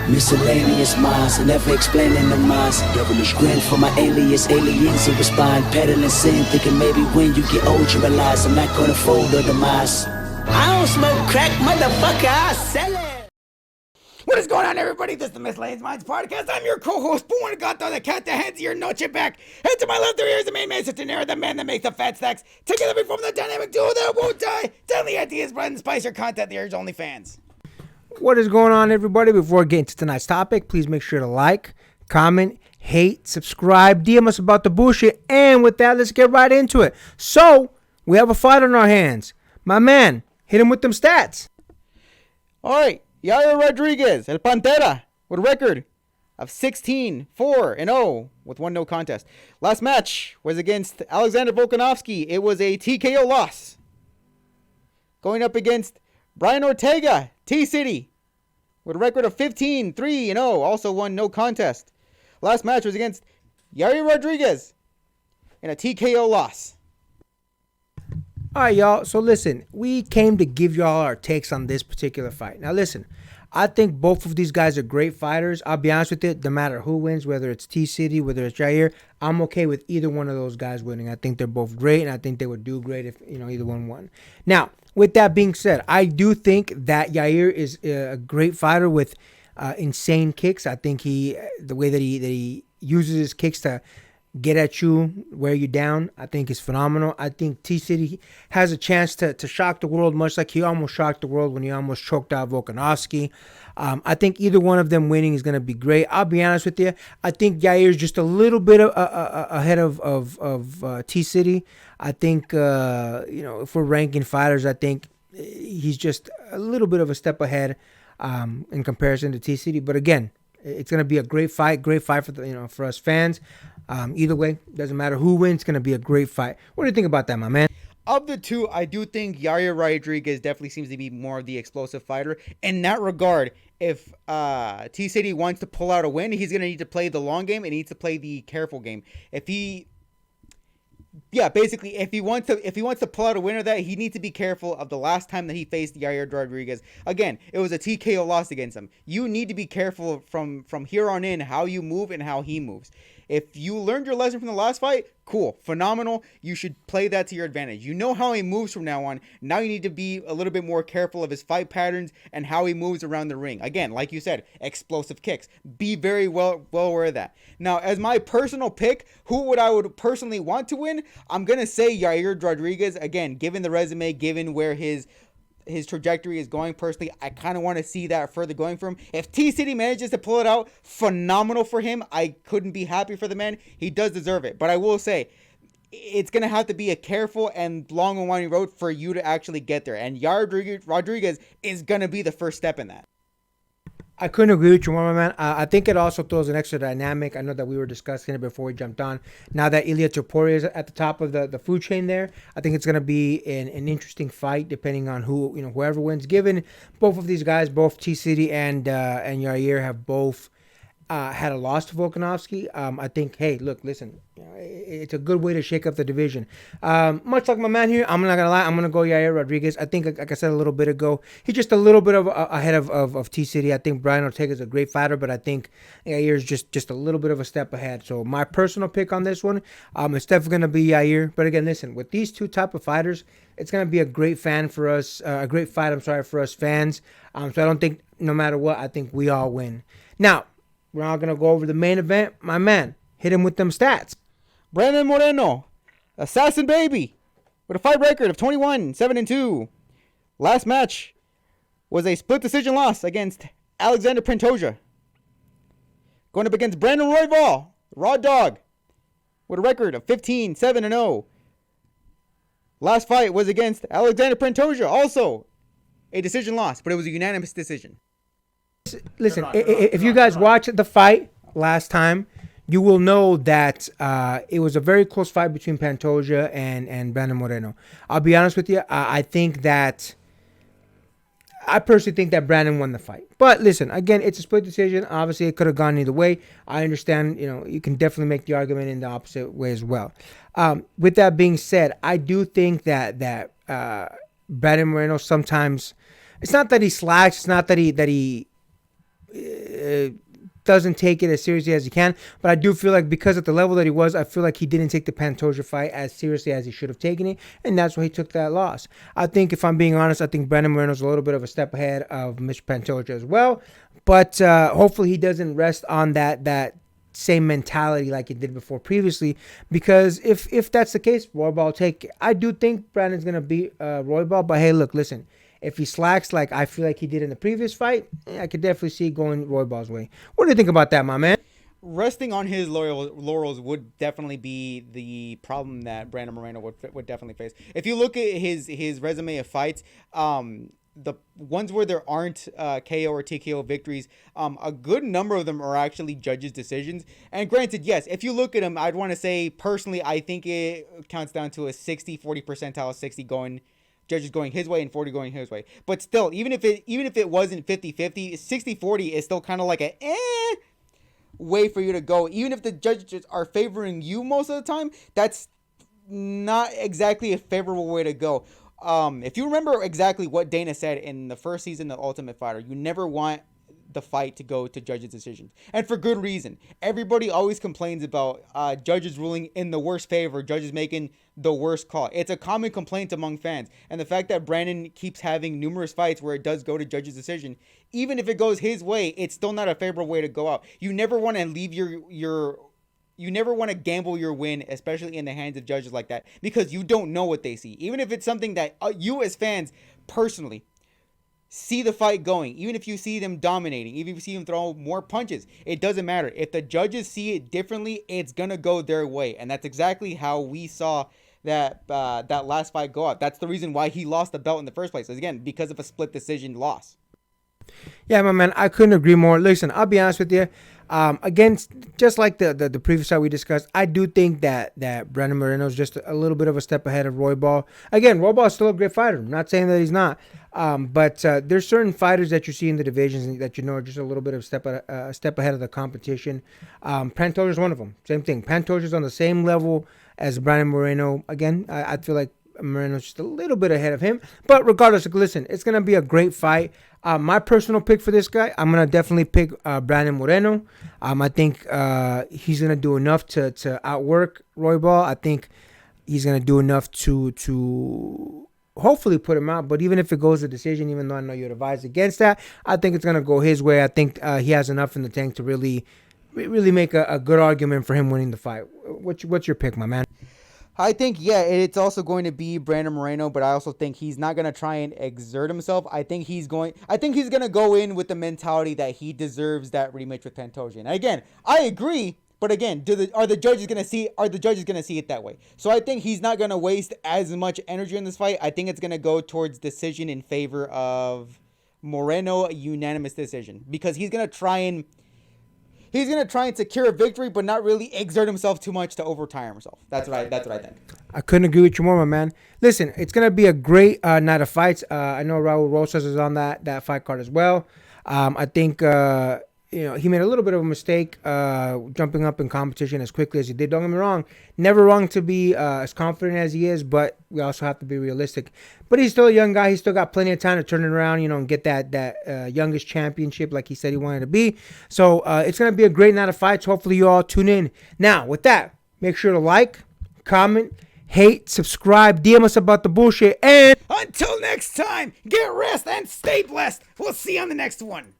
Miscellaneous minds, never explaining the minds. Devilish grin for my alias, aliens who respond. Peddling sin, thinking maybe when you get old you realize I'm not gonna fold or demise. I don't smoke crack, motherfucker, I sell it. What is going on, everybody? This is the Miscellaneous Minds Podcast. I'm your co-host, Born Gato, the cat that heads your noche back. And to my left, there is the main man, sitting there, the man that makes the fat stacks. Together we form the dynamic duo that won't die. Deadly ideas, bread and spice, your content, the Urge Only fans. What is going on, everybody? Before we get into tonight's topic, please make sure to like, comment, hate, subscribe, DM us about the bullshit. And with that, let's get right into it. So, we have a fight on our hands. My man, hit him with them stats. All right. Yair Rodriguez, El Pantera, with a record of 16-4-0 with one no contest. Last match was against Alexander Volkanovski. It was a TKO loss. Going up against Brian Ortega, T-City, with a record of 15-3-0, also one no contest. Last match was against Yair Rodriguez in a TKO loss. All right, y'all. So listen, we came to give y'all our takes on this particular fight. Now listen, I think both of these guys are great fighters. I'll be honest with you, no matter who wins, whether it's T-City, whether it's Jair, I'm okay with either one of those guys winning. I think they're both great, and I think they would do great if either one won. Now, with that being said, I do think that Yair is a great fighter with insane kicks. I think the way that he uses his kicks to get at you, wear you down, I think is phenomenal. I think T-City has a chance to shock the world, much like he almost shocked the world when he almost choked out Volkanovski. I think either one of them winning is going to be great. I'll be honest with you. I think Yair is just a little bit ahead of T-City. I think, if we're ranking fighters, I think he's just a little bit of a step ahead in comparison to T-City. But again, it's going to be a great fight for for us fans. Either way, doesn't matter who wins, it's going to be a great fight. What do you think about that, my man? Of the two, I do think Yair Rodriguez definitely seems to be more of the explosive fighter. In that regard, if T-City wants to pull out a win, he's going to need to play the long game and he needs to play the careful game. If he wants to pull out a winner, that he needs to be careful of the last time that he faced Yair Rodriguez. Again, it was a TKO loss against him. You need to be careful from here on in how you move and how he moves. If you learned your lesson from the last fight, cool, phenomenal. You should play that to your advantage. You know how he moves from now on. Now you need to be a little bit more careful of his fight patterns and how he moves around the ring. Again, like you said, explosive kicks. Be very well aware of that. Now, as my personal pick, who I would personally want to win, I'm going to say Yair Rodriguez. Again, given the resume, given where his trajectory is going, personally, I kind of want to see that further going for him. If T-City manages to pull it out, phenomenal for him. I couldn't be happy for the man. He does deserve it. But I will say, it's going to have to be a careful and long and winding road for you to actually get there. And Yair Rodriguez is going to be the first step in that. I couldn't agree with you more, my man. I think it also throws an extra dynamic. I know that we were discussing it before we jumped on. Now that Ilia Topuria is at the top of the food chain there, I think it's going to be an interesting fight depending on whoever wins. Given both of these guys, both T-City and Yair have both had a loss to Volkanovski. I think, hey, look, listen, it's a good way to shake up the division. Much like my man here, I'm not going to lie, I'm going to go Yair Rodriguez. I think, like I said a little bit ago, he's just a little bit ahead of T-City. I think Brian Ortega is a great fighter, but I think Yair is just a little bit of a step ahead. So my personal pick on this one, it's definitely going to be Yair. But again, listen, with these two type of fighters, it's going to be a great fight for us fans. So I don't think, no matter what, I think we all win. Now, we're now going to go over the main event. My man, hit him with them stats. Brandon Moreno, Assassin Baby, with a fight record of 21-7-2. Last match was a split decision loss against Alexander Pantoja. Going up against Brandon Royval, Raw Dog, with a record of 15-7-0. Last fight was against Alexander Pantoja, also a decision loss, but it was a unanimous decision. Listen, if you guys watched the fight last time, you will know that it was a very close fight between Pantoja and Brandon Moreno. I'll be honest with you. I personally think that Brandon won the fight. But listen, again, it's a split decision. Obviously, it could have gone either way. I understand, you can definitely make the argument in the opposite way as well. With that being said, I do think that Brandon Moreno sometimes, it's not that he slacks, it's not that he doesn't take it as seriously as he can. But I do feel like because at the level that he was, I feel like he didn't take the Pantoja fight as seriously as he should have taken it, and that's why he took that loss. I think, if I'm being honest, I think Brandon Moreno's a little bit of a step ahead of Mr. Pantoja as well. But hopefully he doesn't rest on that same mentality like he did before previously, because if that's the case, Royval will take it. I do think Brandon's going to beat Royval, but hey, look, listen. If he slacks like I feel like he did in the previous fight, I could definitely see going Royval's way. What do you think about that, my man? Resting on his laurels would definitely be the problem that Brandon Moreno would definitely face. If you look at his resume of fights, the ones where there aren't KO or TKO victories, a good number of them are actually judges' decisions. And granted, yes, if you look at them, I'd want to say personally, I think it counts down to a 60-40 percentile, 60 going judges going his way and 40 going his way. But still, even if it wasn't 50-50, 60-40 is still kind of like a way for you to go. Even if the judges are favoring you most of the time, that's not exactly a favorable way to go. If you remember exactly what Dana said in the first season of Ultimate Fighter, you never want the fight to go to judges' decisions, and for good reason. Everybody always complains about judges ruling in the worst favor, judges making the worst call. It's a common complaint among fans, and the fact that Brandon keeps having numerous fights where it does go to judges' decision, even if it goes his way, it's still not a favorable way to go out. You never want to leave you never want to gamble your win, especially in the hands of judges like that, because you don't know what they see. Even if it's something that you as fans personally see the fight going, even if you see them dominating, even if you see them throw more punches, it doesn't matter. If the judges see it differently, it's gonna go their way, and that's exactly how we saw that last fight go out. That's the reason why he lost the belt in the first place. Again, because of a split decision loss. Yeah, my man, I couldn't agree more. Listen, I'll be honest with you. Again, just like the previous fight we discussed, I do think that Brandon Moreno is just a little bit of a step ahead of Royval. Again, Royval is still a great fighter. I'm not saying that he's not. But there's certain fighters that you see in the divisions that you know are just a little bit of a step ahead of the competition. Pantoja is one of them. Same thing. Pantoja is on the same level as Brandon Moreno. Again, I feel like Moreno's just a little bit ahead of him. But regardless, listen, it's going to be a great fight. My personal pick for this guy, I'm going to definitely pick Brandon Moreno. I think he's going to do enough to outwork Royval. I think he's going to do enough to hopefully put him out. But even if it goes to decision, even though I know you'd advise against that, I think it's going to go his way. I think he has enough in the tank to really make a good argument for him winning the fight. What's your pick, my man? I think, yeah, it's also going to be Brandon Moreno, but I also think he's not going to try and exert himself. I think he's going to go in with the mentality that he deserves that rematch with Pantoja. And again, I agree, but again, are the judges going to see it that way? So I think he's not going to waste as much energy in this fight. I think it's going to go towards decision in favor of Moreno, a unanimous decision, because he's going to try and secure a victory, but not really exert himself too much to overtire himself. That's what I think. I couldn't agree with you more, my man. Listen, it's going to be a great night of fights. I know Raul Rosas is on that fight card as well. I think he made a little bit of a mistake jumping up in competition as quickly as he did. Don't get me wrong. Never wrong to be as confident as he is, but we also have to be realistic. But he's still a young guy. He's still got plenty of time to turn it around, and get that youngest championship like he said he wanted to be. So it's going to be a great night of fights. Hopefully you all tune in. Now, with that, make sure to like, comment, hate, subscribe, DM us about the bullshit, and until next time, get rest and stay blessed. We'll see you on the next one.